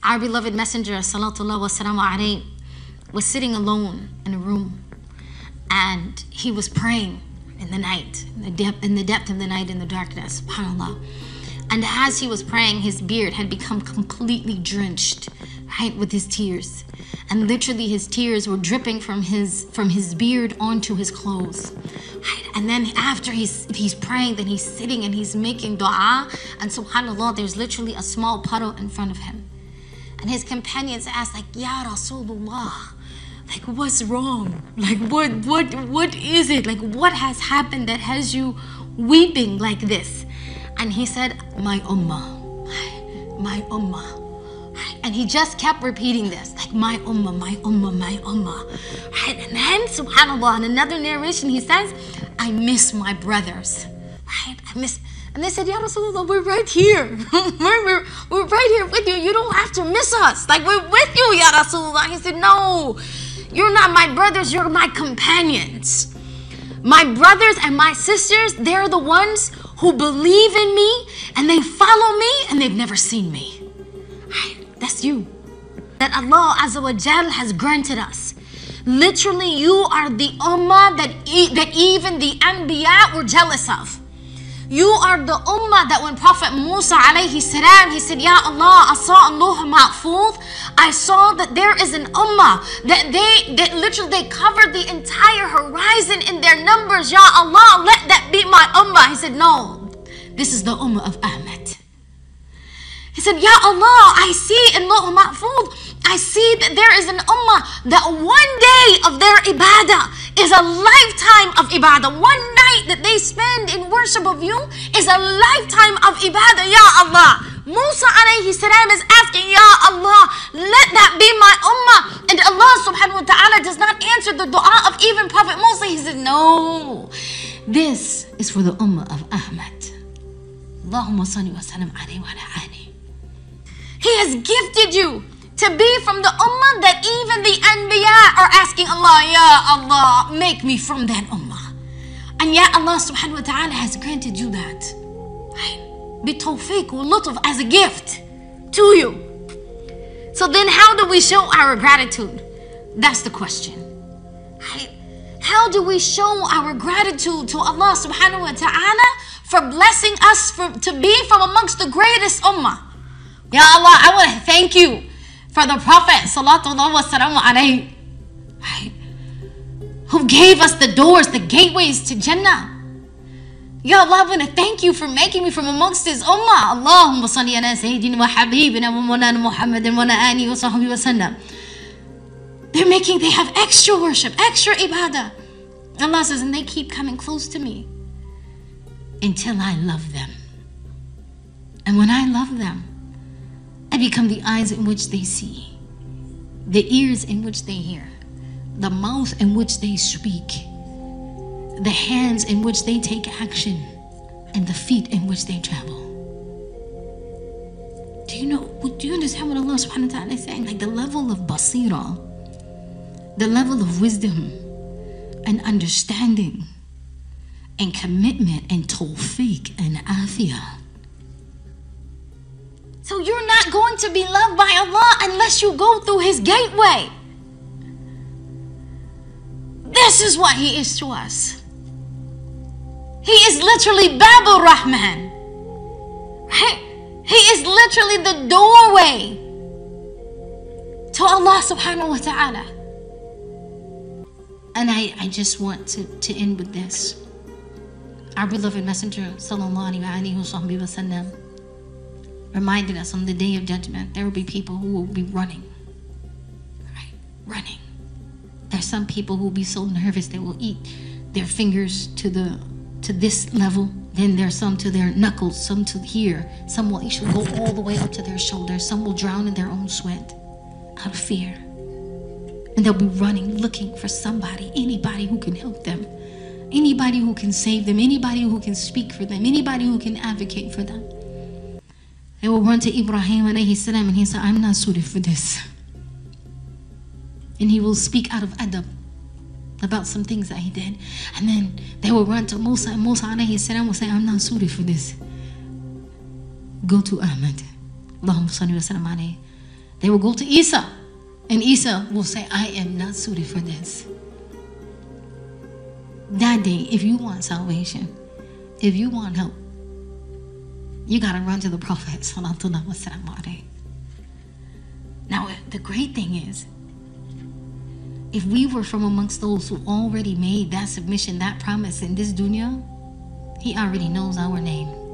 Our beloved messenger, Salaullahu, Wasalam, Alaihi, was sitting alone in a room, and he was praying in the night, in the depth of the night, in the darkness, subhanAllah. And as he was praying, his beard had become completely drenched, right, with his tears. And literally his tears were dripping from his beard onto his clothes. Right? And then after he's praying, then he's sitting and he's making dua. And subhanAllah, there's literally a small puddle in front of him. And his companions asked, like, Ya Rasulullah, like, what's wrong? Like, what is it? Like, what has happened that has you weeping like this? And he said, my ummah, my ummah. And he just kept repeating this, like, my ummah, my ummah, my ummah. Right? And then, subhanAllah, in another narration, he says, I miss my brothers. Right? And they said, Ya Rasulullah, we're right here. we're right here with you. You don't have to miss us. Like, we're with you, Ya Rasulullah. He said, no, you're not my brothers, you're my companions. My brothers and my sisters, they're the ones who believe in me and they follow me and they've never seen me. Right? That's you. That Allah Azza wa Jal has granted us. Literally, you are the ummah that even the Anbiya were jealous of. You are the ummah that when Prophet Musa Alaihi salam, he said, Ya Allah, I saw Allah Mahfuz. I saw that there is an ummah that literally they covered the entire horizon in their numbers. Ya Allah, let that be my ummah. He said, no, this is the ummah of Ahmed. He said, Ya Allah, I see in Allah Mahfuz, I see that there is an ummah that one day of their ibadah is a lifetime of ibadah. One night that they spend in worship of you is a lifetime of ibadah, Ya Allah. Musa alayhi salam is asking, Ya Allah, let that be my ummah. And Allah subhanahu wa ta'ala does not answer the dua of even Prophet Musa. He said, no, this is for the ummah of Ahmed. Allahumma salli wa sallam alayhi wa ala alihi. He has gifted you to be from the ummah that even the Anbiya are asking Allah, Ya Allah, make me from that ummah. And yet Allah subhanahu wa ta'ala has granted you that. Right? Bitawfiq wa lutf, as a gift to you. So then how do we show our gratitude? That's the question. Right? How do we show our gratitude to Allah subhanahu wa ta'ala for blessing us to be from amongst the greatest ummah? Ya Allah, I want to thank you for the Prophet Salaullahu Wasalam, Alaihi, right, who gave us the doors, the gateways to Jannah. Ya Allah, I want to thank you for making me from amongst His ummah. Allahumma salli ala Sayyidina wa Habibina wa Mawlana Muhammadin wa ala alihi wa sahbihi wa sallam. They have extra worship, extra ibadah. Allah says, and they keep coming close to me until I love them. And when I love them, I become the eyes in which they see, the ears in which they hear, the mouth in which they speak, the hands in which they take action, and the feet in which they travel. Do you understand what Allah subhanahu wa ta'ala is saying? Like the level of basira, the level of wisdom and understanding and commitment and tawfiq and afiyah. So you're not going to be loved by Allah unless you go through His gateway. This is what He is to us. He is literally Babur Rahman. Right? He is literally the doorway to Allah subhanahu wa ta'ala. And I just want to end with this. Our beloved Messenger Salaullahu Alaihi wa sallam reminded us on the Day of Judgment, there will be people who will be running. Right? Running. There's some people who will be so nervous they will eat their fingers to this level. Then there's some to their knuckles, some to here. Some will actually go all the way up to their shoulders. Some will drown in their own sweat out of fear. And they'll be running, looking for somebody, anybody who can help them. Anybody who can save them. Anybody who can speak for them. Anybody who can advocate for them. They will run to Ibrahim alayhi salam and he said, I'm not suited for this. And he will speak out of adab about some things that he did. And then they will run to Musa and Musa alayhi salam will say, I'm not suited for this. Go to Ahmed. Allahumma salli wa sallam alayhi. They will go to Isa, and Isa will say, I am not suited for this. That day, if you want salvation, if you want help, you got to run to the Prophet. Salaullahu Wasalam, Alaihi. Now, the great thing is, if we were from amongst those who already made that submission, that promise in this dunya, he already knows our name.